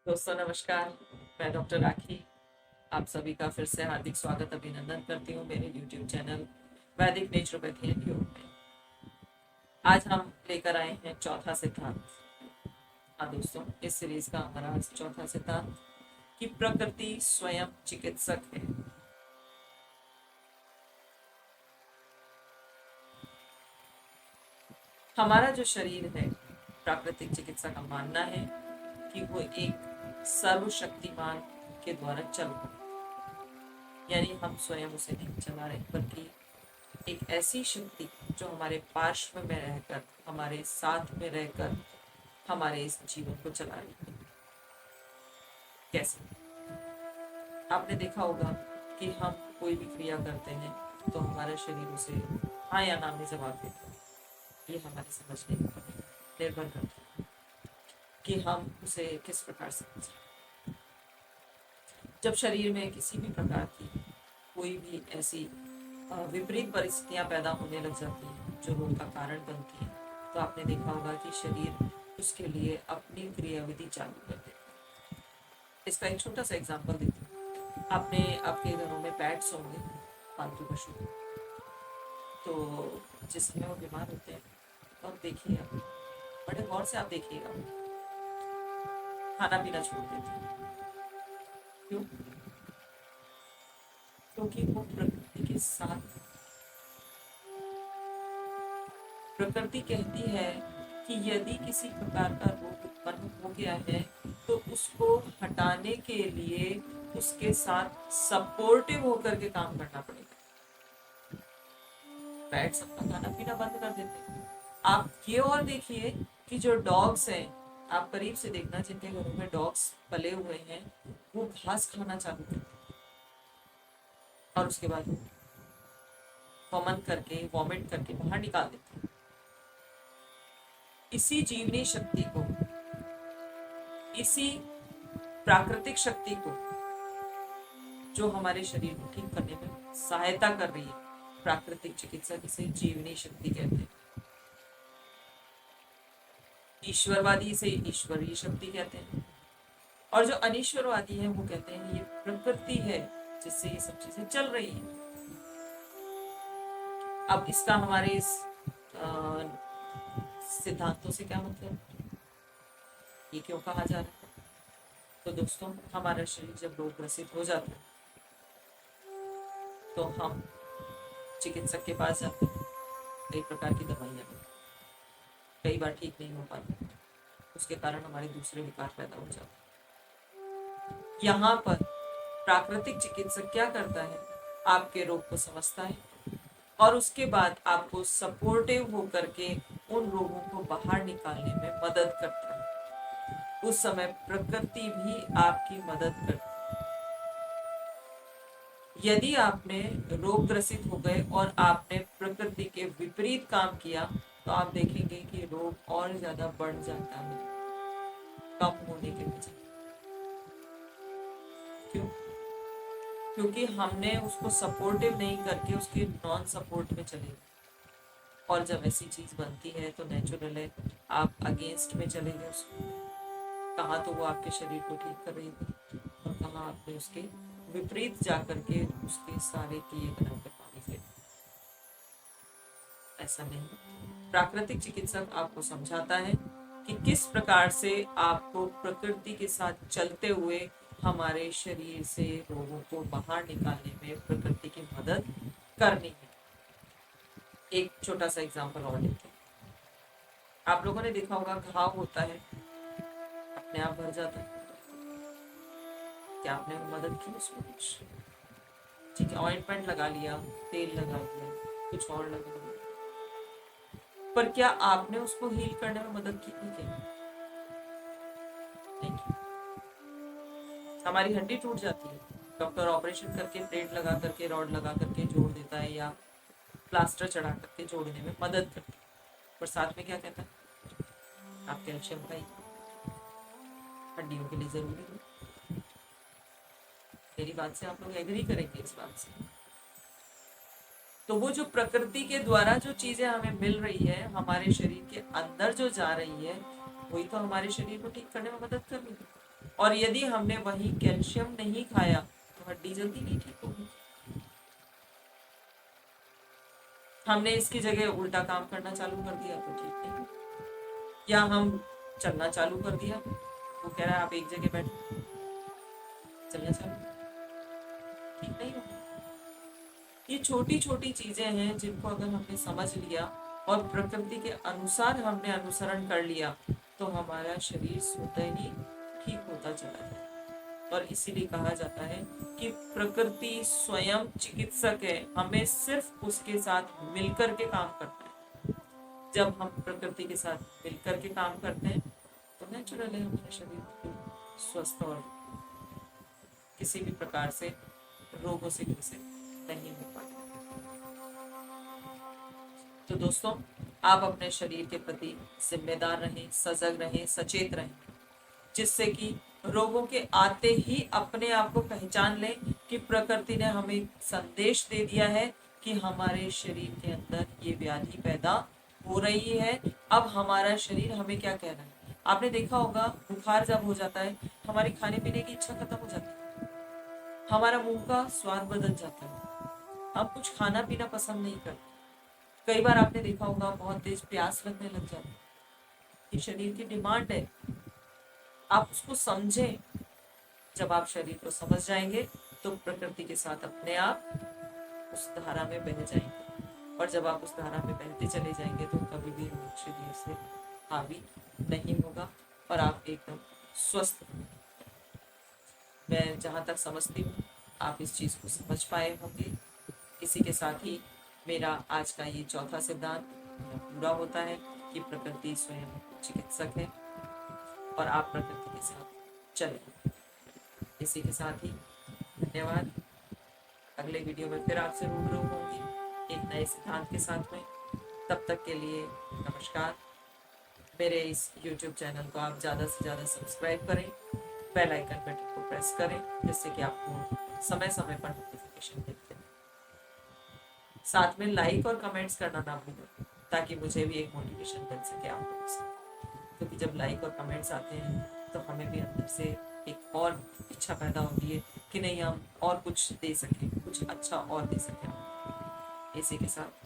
दोस्तों नमस्कार। मैं डॉक्टर राखी आप सभी का फिर से हार्दिक स्वागत अभिनंदन करती हूँ मेरे YouTube चैनल वैदिक नेचुरोपैथी एंड योग में। आज हम लेकर आए हैं चौथा सिद्धांत। हाँ दोस्तों, इस सीरीज का हमारा आज चौथा सिद्धांत कि प्रकृति स्वयं चिकित्सक है। हमारा जो शरीर है, प्राकृतिक चिकित्सा का मानना है कि वो एक सर्वशक्तिमान के द्वारा चल रहा है, यानी हम स्वयं उसे नहीं चला रहे, बल्कि एक ऐसी शक्ति जो हमारे पार्श्व में रहकर, हमारे साथ में रहकर हमारे इस जीवन को चला रही है। कैसे? आपने देखा होगा कि हम कोई भी क्रिया करते हैं तो हमारा शरीर उसे हाँ या ना में जवाब देता है। ये हमारे समझने पर निर्भर करता है कि हम उसे किस प्रकार से समझें। जब शरीर में किसी भी प्रकार की कोई भी ऐसी विपरीत परिस्थितियां पैदा होने लग जाती हैं जो रोग का कारण बनती हैं, तो आपने देखा होगा कि शरीर उसके लिए अपनी क्रियाविधि चालू कर देता है। इसका एक छोटा सा एग्जांपल देती हूँ। आपने आपके घरों में पेट्स होंगे, पालतू पशु। तो जिस समय वो बीमार होते हैं तो आप देखिएगा, बड़े गौर से आप देखिएगा, खाना पीना छोड़ देते हैं। क्यों? क्योंकि वो प्रकृति के साथ, प्रकृति कहती है कि यदि किसी प्रकार का रोग उत्पन्न हो गया है तो उसको हटाने के लिए उसके साथ सपोर्टिव होकर के काम करना पड़ेगा। पेट्स अपना खाना पीना बंद कर देते हैं। आप ये और देखिए कि जो डॉग्स हैं, आप करीब से देखना, जिनके घरों में डॉग्स पले हुए हैं, वो घास खाना चालू करते हैं और उसके बाद वमन करके, वॉमिट करके बाहर निकाल देते हैं। इसी जीवनी शक्ति को, इसी प्राकृतिक शक्ति को जो हमारे शरीर को ठीक करने में सहायता कर रही है, प्राकृतिक चिकित्सा जिसे जीवनी शक्ति कहते हैं। ईश्वरवादी इसे ईश्वरीय शक्ति कहते हैं, और जो अनिश्वरवादी है वो कहते हैं ये प्रकृति है जिससे ये सब चीजें चल रही हैं। अब इसका हमारे इस सिद्धांतों से क्या मतलब, ये क्यों कहा जा रहा है? तो दोस्तों, हमारा शरीर जब रोग ग्रसित हो जाता है तो हम चिकित्सक के पास जाते हैं, कई प्रकार की दवाइयाँ, कई बार ठीक नहीं हो पाती, उसके कारण हमारे दूसरे विकार पैदा हो जाते हैं। यहाँ पर प्राकृतिक चिकित्सक क्या करता है, आपके रोग को समझता है और उसके बाद आपको सपोर्टिव होकर के उन रोगों को बाहर निकालने में मदद करता है। उस समय प्रकृति भी आपकी मदद करती है। यदि आपने रोग ग्रसित हो गए और आपने प्रकृति के विपरीत काम किया तो आप देखेंगे कि रोग और ज्यादा बढ़ जाता है, कम होने के बजाय। क्यों? क्योंकि हमने उसको सपोर्टिव नहीं करके उसके नॉन सपोर्ट में चले गए। और जब ऐसी चीज बनती है तो नेचुरल है आप अगेंस्ट में चले गए उसको। कहाँ तो वो आपके शरीर को ठीक कर रही थी और कहाँ आपने उसके विपरीत जाकर के उसके सारे किए बनाए पे पानी फेर। ऐसा नहीं। प्राकृतिक चिकित्सक आपको समझाता है कि किस प्रकार से आपको प्रकृति के साथ चलते हुए हमारे शरीर से रोगों को बाहर निकालने में प्रकृति की मदद करनी है। एक छोटा सा एग्जांपल और लेते हैं। आप लोगों ने देखा होगा, घाव होता है, अपने आप भर जाता है। क्या आपने मदद की उसमें? कुछ ठीक है, ऑइंटमेंट लगा लिया, तेल लगा लिया, कुछ और लगा लिया, पर क्या आपने उसको हील करने में मदद की? नहीं की। हमारी हड्डी टूट जाती है, डॉक्टर ऑपरेशन करके प्लेट लगा करके, रॉड लगा करके जोड़ देता है या प्लास्टर चढ़ा करके जोड़ने में मदद करता है, पर साथ में क्या कहता है? आप कैल्शियम खाइए, हड्डियों के लिए जरूरी है। मेरी बात से आप लोग एग्री करेंगे इस बात से। तो वो जो प्रकृति के द्वारा जो चीजें हमें मिल रही है, हमारे शरीर के अंदर जो जा रही है, वही तो हमारे शरीर को ठीक करने में मदद कर रही है। और यदि हमने वही कैल्शियम नहीं खाया तो हड्डी जल्दी नहीं ठीक होगी। हमने इसकी जगह उल्टा काम करना चालू कर दिया तो ठीक नहीं। या हम चलना चालू कर दिया, वो कह रहा है आप एक जगह बैठो, चलना चालू, ठीक नहीं होगा। ये छोटी छोटी चीजें हैं जिनको अगर हमने समझ लिया और प्रकृति के अनुसार हमने अनुसरण कर लिया तो हमारा शरीर स्वतः ही ठीक होता चला जाए। और इसीलिए कहा जाता है कि प्रकृति स्वयं चिकित्सक है, हमें सिर्फ उसके साथ मिलकर के काम करना है। जब हम प्रकृति के साथ मिलकर के काम करते हैं तो नेचुरल है हमारा शरीर स्वस्थ और किसी भी प्रकार से रोगों से ग्रसित नहीं हो पाता। तो दोस्तों, आप अपने शरीर के प्रति जिम्मेदार रहें, सजग रहें, सचेत रहें, जिससे कि रोगों के आते ही अपने आप को पहचान लें कि प्रकृति ने हमें संदेश दे दिया है कि हमारे शरीर के अंदर ये व्याधि पैदा हो रही है। अब हमारा शरीर हमें क्या कह रहा है। आपने देखा होगा बुखार जब हो जाता है हमारी खाने पीने की इच्छा खत्म हो जाती है, हमारा मुंह का स्वाद बदल जाता है, हम कुछ खाना पीना पसंद नहीं करते। कई बार आपने देखा होगा बहुत तेज प्यास लगने लग जाती है। ये शरीर की डिमांड है, आप उसको समझें। जब आप शरीर को समझ जाएंगे तो प्रकृति के साथ अपने आप उस धारा में बह जाएंगे, और जब आप उस धारा में बहते चले जाएंगे तो कभी भी रोग शरीर से हावी नहीं होगा और आप एकदम स्वस्थ होंगे। मैं जहाँ तक समझती हूँ आप इस चीज़ को समझ पाए होंगे। इसी के साथ ही मेरा आज का ये चौथा सिद्धांत पूरा होता है कि प्रकृति स्वयं चिकित्सक है और आप प्रकृति के साथ चलें। इसी के साथ ही धन्यवाद। अगले वीडियो में फिर आपसे रूबरू होंगी एक नए सिद्धांत के साथ में। तब तक के लिए नमस्कार। मेरे इस YouTube चैनल को आप ज़्यादा से ज़्यादा सब्सक्राइब करें, बेल आइकन बटन को प्रेस करें, जिससे कि आपको समय समय पर नोटिफिकेशन मिलते हैं। साथ में लाइक और कमेंट्स करना ना भूलें ताकि मुझे भी एक मोटिवेशन मिल सके आप लोगों से, क्योंकि जब लाइक और कमेंट्स आते हैं तो हमें भी अंदर से एक और इच्छा पैदा होती है कि नहीं हम और कुछ दे सकें, कुछ अच्छा और दे सकें। इसी के साथ